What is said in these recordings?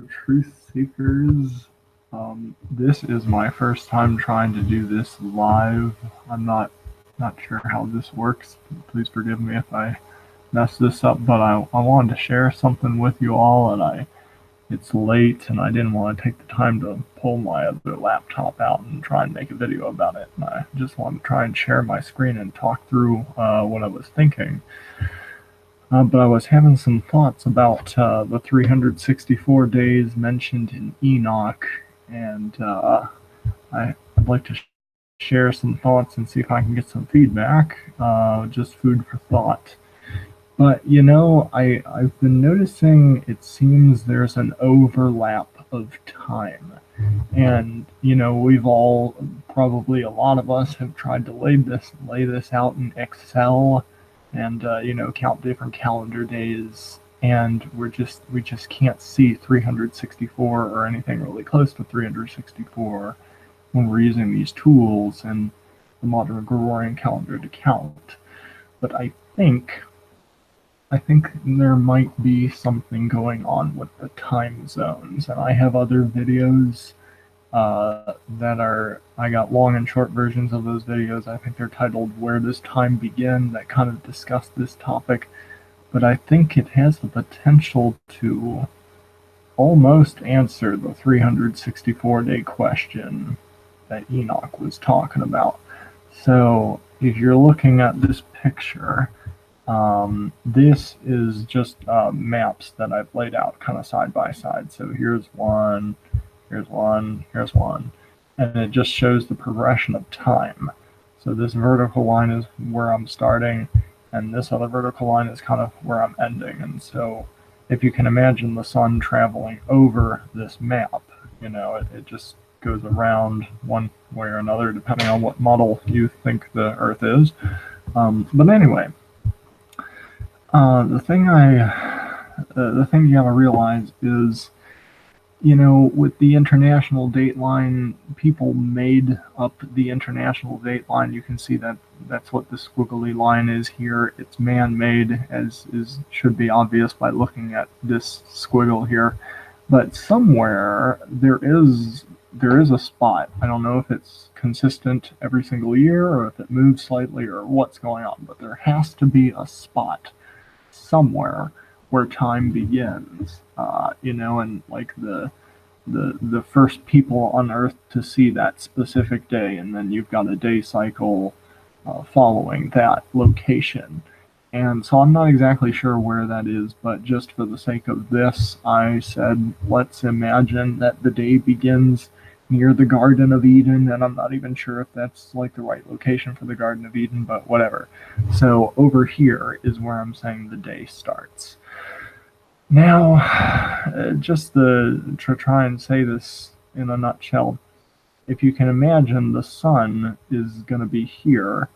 Truth Seekers. This is my first time trying to do this live. I'm not sure how this works. Please forgive me if I mess this up, but I wanted to share something with you all, and it's late, and I didn't want to take the time to pull my other laptop out and try and make a video about it. And I just wanted to try and share my screen and talk through what I was thinking. But I was having some thoughts about the 364 days mentioned in Enoch, and I'd like to share some thoughts and see if I can get some feedback, just food for thought. But, I've been noticing it seems there's an overlap of time. And, we've all, probably a lot of us, have tried to lay this out in Excel and count different calendar days, and we just can't see 364 or anything really close to 364 when we're using these tools and the modern Gregorian calendar to count. But I think there might be something going on with the time zones, and I have other videos I got long and short versions of those videos. I think they're titled Where Does Time Begin, that kind of discuss this topic, but I think it has the potential to almost answer the 364-day question that Enoch was talking about. So if you're looking at this picture, this is just maps that I've laid out kind of side by side. So here's one, here's one, here's one, and it just shows the progression of time. So this vertical line is where I'm starting, and this other vertical line is kind of where I'm ending. And so if you can imagine the sun traveling over this map, it just goes around one way or another depending on what model you think the Earth is. But anyway, the thing you gotta realize is, with the international dateline, people made up the international dateline. You can see that that's what the squiggly line is here. It's man-made, as should be obvious by looking at this squiggle here. But somewhere there is a spot. I don't know if it's consistent every single year or if it moves slightly or what's going on, but there has to be a spot somewhere where time begins, and like the first people on Earth to see that specific day, and then you've got a day cycle following that location. And so I'm not exactly sure where that is, but just for the sake of this, I said, let's imagine that the day begins near the Garden of Eden, and I'm not even sure if that's like the right location for the Garden of Eden, but whatever. So over here is where I'm saying the day starts. Now, just to try and say this in a nutshell, if you can imagine, the sun is going to be here,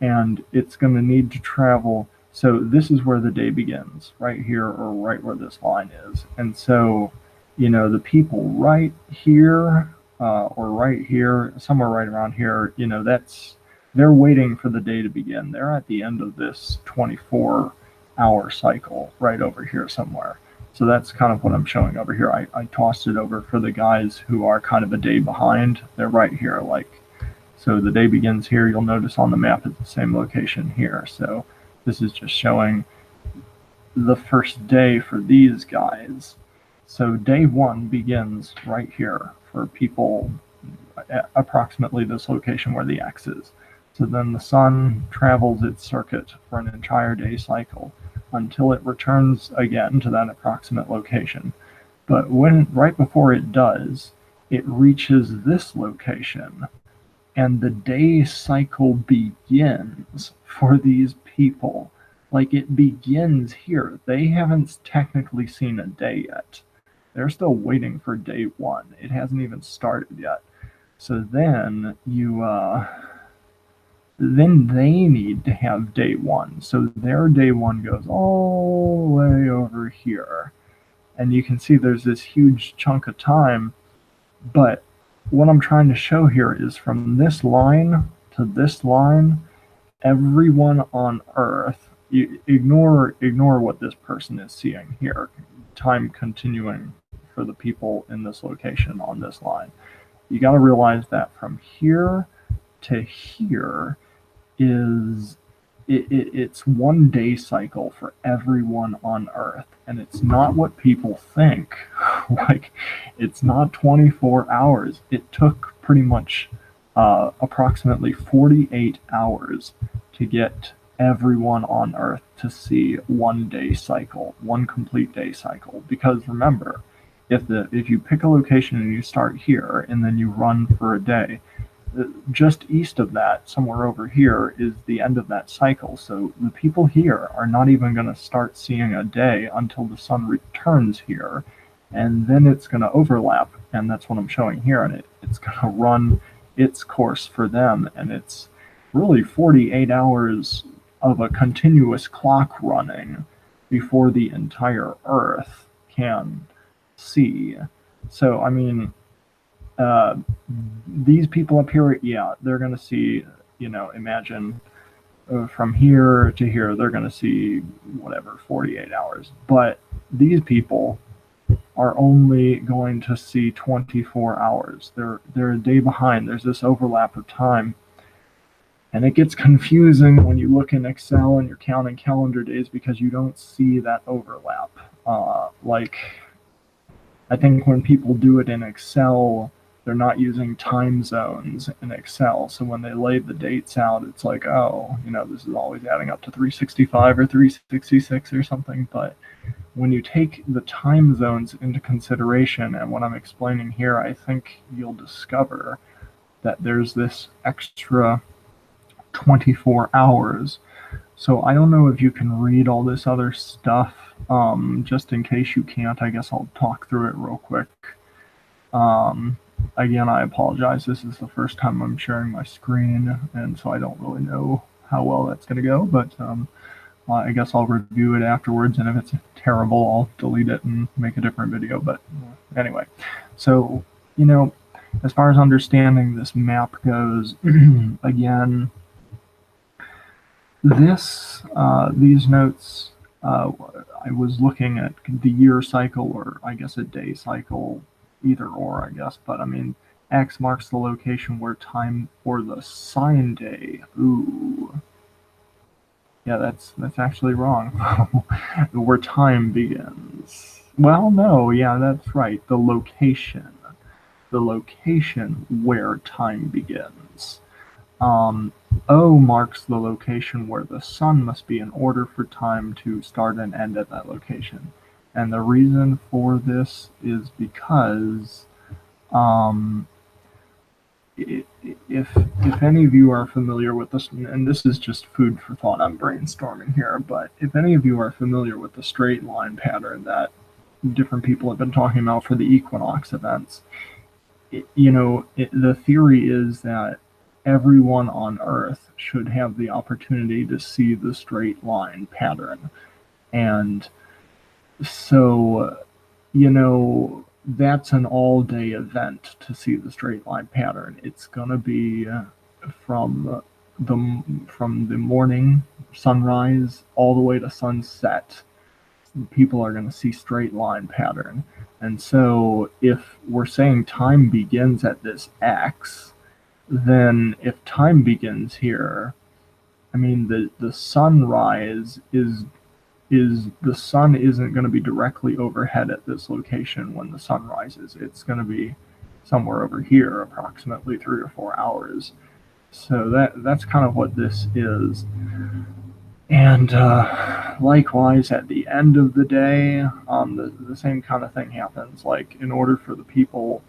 and it's going to need to travel. So this is where the day begins, right here, or right where this line is. And so, the people right here, or right here, somewhere right around here, they're waiting for the day to begin. They're at the end of this 24-hour cycle right over here somewhere. So that's kind of what I'm showing over here. I tossed it over for the guys who are kind of a day behind. They're right here, so the day begins here. You'll notice on the map it's the same location here. So this is just showing the first day for these guys. So day one begins right here for people at approximately this location where the X is. So then the sun travels its circuit for an entire day cycle until it returns again to that approximate location. But right before it does, it reaches this location, and the day cycle begins for these people. Like, it begins here. They haven't technically seen a day yet. They're still waiting for day one. It hasn't even started yet. So then then they need to have day one. So their day one goes all the way over here. And you can see there's this huge chunk of time. But what I'm trying to show here is from this line to this line, everyone on Earth, you ignore what this person is seeing here, time continuing for the people in this location on this line. You got to realize that from here to here is it's 1 day cycle for everyone on Earth, and it's not what people think. Like, it's not 24 hours. It took pretty much approximately 48 hours to get everyone on Earth to see 1 day cycle, one complete day cycle. Because remember, if you pick a location and you start here and then you run for a day, just east of that, somewhere over here, is the end of that cycle. So the people here are not even going to start seeing a day until the sun returns here, and then it's going to overlap, and that's what I'm showing here, and it's going to run its course for them, and it's really 48 hours of a continuous clock running before the entire Earth can see. So, I mean, these people up here, yeah, they're going to see, imagine from here to here, they're going to see whatever, 48 hours. But these people are only going to see 24 hours. They're a day behind. There's this overlap of time. And it gets confusing when you look in Excel and you're counting calendar days because you don't see that overlap. Like, I think when people do it in Excel, they're not using time zones in Excel. So when they lay the dates out, it's like, oh, this is always adding up to 365 or 366 or something. But when you take the time zones into consideration, and what I'm explaining here, I think you'll discover that there's this extra 24 hours. So I don't know if you can read all this other stuff. Just in case you can't, I guess I'll talk through it real quick. Again, I apologize. This is the first time I'm sharing my screen, and so I don't really know how well that's going to go, but I guess I'll review it afterwards, and if it's terrible, I'll delete it and make a different video. But anyway, so, as far as understanding this map goes, again, these notes, I was looking at the year cycle, or I guess a day cycle, either or, I guess, but I mean, X marks the location where time for the sign day. Ooh. Yeah, that's actually wrong. Where time begins. Well, no, yeah, that's right. The location where time begins. O marks the location where the sun must be in order for time to start and end at that location. And the reason for this is because if any of you are familiar with this, and this is just food for thought, I'm brainstorming here, but if any of you are familiar with the straight line pattern that different people have been talking about for the equinox events, the theory is that everyone on Earth should have the opportunity to see the straight line pattern. And so, that's an all-day event to see the straight line pattern. It's going to be from the morning sunrise all the way to sunset. People are going to see straight line pattern. And so if we're saying time begins at this X, then if time begins here, I mean, the sunrise is the sun isn't going to be directly overhead at this location when the sun rises. It's going to be somewhere over here, approximately 3 or 4 hours. So that's kind of what this is. And likewise, at the end of the day, the same kind of thing happens. Like, in order for the people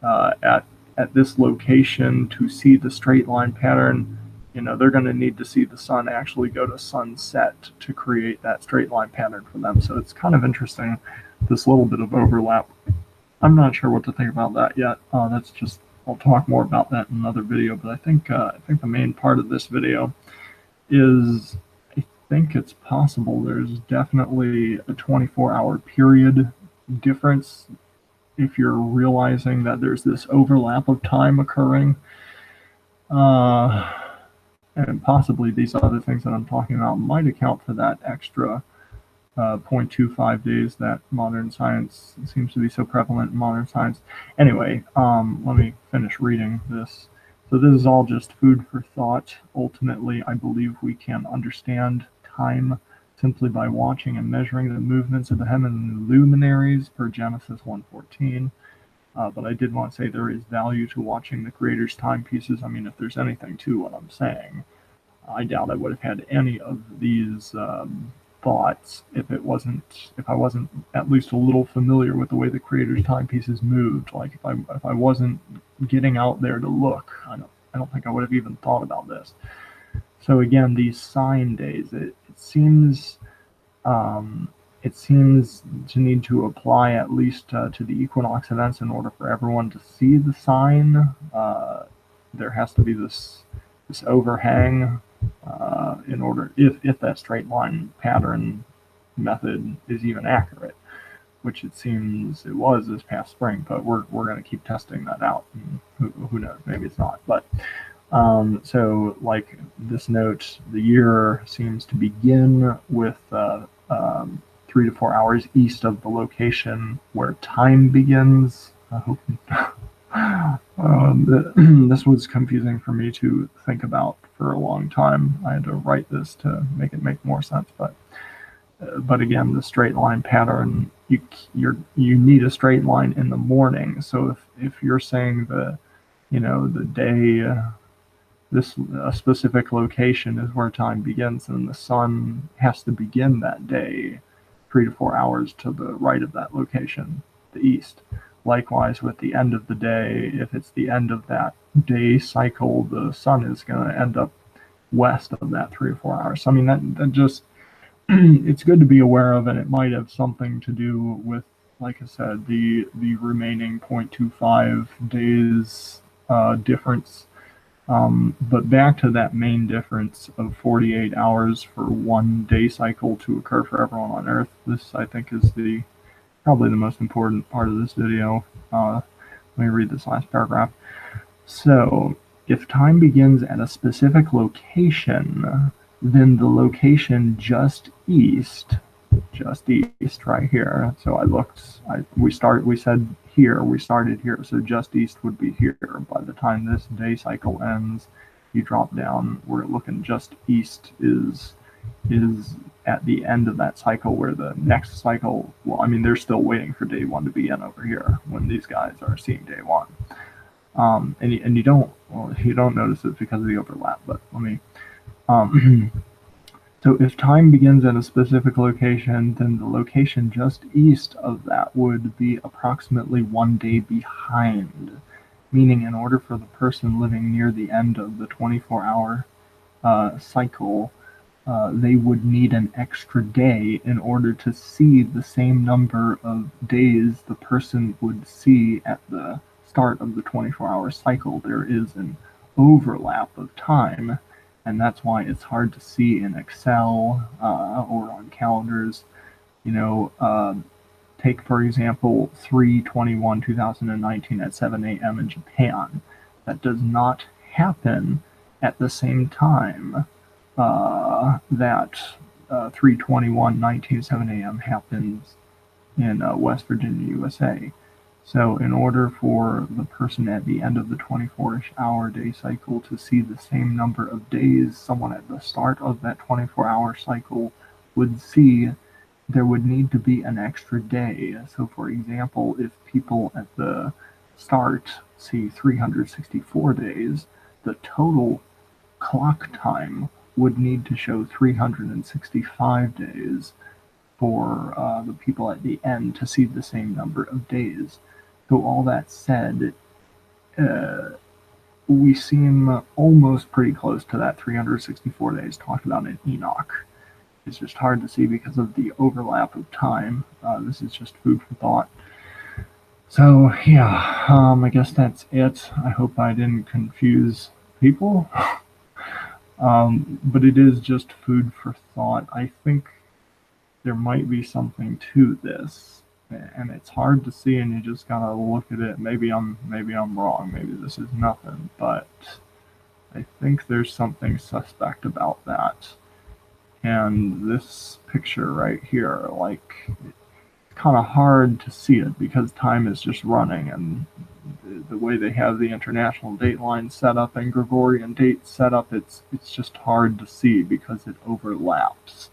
at this location to see the straight line pattern, they're going to need to see the sun actually go to sunset to create that straight line pattern for them. So it's kind of interesting, this little bit of overlap. I'm not sure what to think about that yet. I'll talk more about that in another video, but I think the main part of this video is, I think it's possible there's definitely a 24-hour period difference if you're realizing that there's this overlap of time occurring. And possibly these other things that I'm talking about might account for that extra 0.25 days that modern science seems to be so prevalent in modern science. Anyway, let me finish reading this. So this is all just food for thought. Ultimately, I believe we can understand time simply by watching and measuring the movements of the heavenly luminaries per Genesis 1:14. But I did want to say there is value to watching the Creator's timepieces. I mean, if there's anything to what I'm saying, I doubt I would have had any of these thoughts if I wasn't at least a little familiar with the way the Creator's timepieces moved. Like if I wasn't getting out there to look, I don't think I would have even thought about this. So again, these sign days, um, it seems to need to apply at least to the equinox events in order for everyone to see the sign. There has to be this overhang in order if that straight line pattern method is even accurate, which it seems it was this past spring. But we're going to keep testing that out. And who knows? Maybe it's not. But so like this note, the year seems to begin with 3 to 4 hours east of the location where time begins. I hope this was confusing for me to think about for a long time. I had to write this to make it make more sense. But again, the straight line pattern, you need a straight line in the morning. So if you're saying the day this a specific location is where time begins, and the sun has to begin that day 3 to 4 hours to the right of that location, the east. Likewise, with the end of the day, if it's the end of that day cycle, the sun is going to end up west of that 3 or 4 hours. So, I mean, that just, it's good to be aware of, and it might have something to do with, like I said, the remaining 0.25 days difference. But back to that main difference of 48 hours for one day cycle to occur for everyone on Earth. This, I think, is probably the most important part of this video. Let me read this last paragraph. So, if time begins at a specific location, then the location just east right here. So we started here, so just east would be here. By the time this day cycle ends, you drop down, we're looking just east is at the end of that cycle, where the next cycle, well, I mean, they're still waiting for day one to begin over here when these guys are seeing day one. And you don't notice it because of the overlap, but let me, so if time begins at a specific location, then the location just east of that would be approximately 1 day behind, meaning in order for the person living near the end of the 24-hour cycle, they would need an extra day in order to see the same number of days the person would see at the start of the 24-hour cycle. There is an overlap of time, and that's why it's hard to see in Excel or on calendars. Take, for example, 3/21/2019 at 7 a.m. in Japan. That does not happen at the same time that 3/21/19 7 a.m. happens in West Virginia, USA. So in order for the person at the end of the 24-hour day cycle to see the same number of days someone at the start of that 24-hour cycle would see, there would need to be an extra day. So for example, if people at the start see 364 days, the total clock time would need to show 365 days for the people at the end to see the same number of days. So all that said, we seem almost pretty close to that 364 days talked about in Enoch. It's just hard to see because of the overlap of time. This is just food for thought. So yeah, I guess that's it. I hope I didn't confuse people. But it is just food for thought. I think there might be something to this, and it's hard to see, and you just gotta look at it. Maybe I'm wrong. Maybe this is nothing, but I think there's something suspect about that. And this picture right here, like, it's kind of hard to see it because time is just running, and the way they have the international date line set up and Gregorian date set up, it's just hard to see because it overlaps.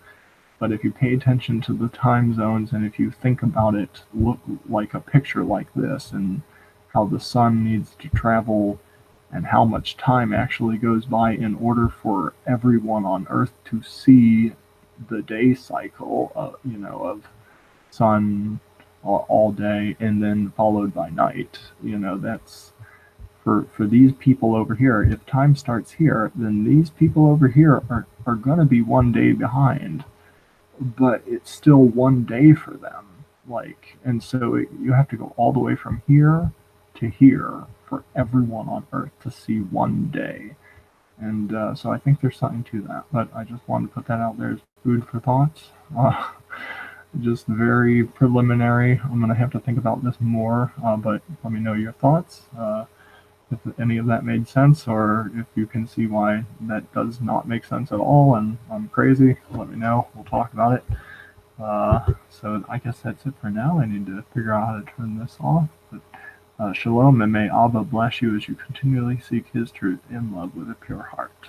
But if you pay attention to the time zones and if you think about it, look like a picture like this and how the sun needs to travel and how much time actually goes by in order for everyone on Earth to see the day cycle, of sun all day and then followed by night. That's for these people over here. If time starts here, then these people over here are going to be 1 day behind, but it's still 1 day for them. And so you have to go all the way from here to here for everyone on Earth to see 1 day. And so I think there's something to that. But I just wanted to put that out there as food for thoughts. Just very preliminary. I'm going to have to think about this more, but let me know your thoughts. If any of that made sense, or if you can see why that does not make sense at all and I'm crazy, let me know. We'll talk about it. So I guess that's it for now. I need to figure out how to turn this off. But shalom, and may Abba bless you as you continually seek his truth in love with a pure heart.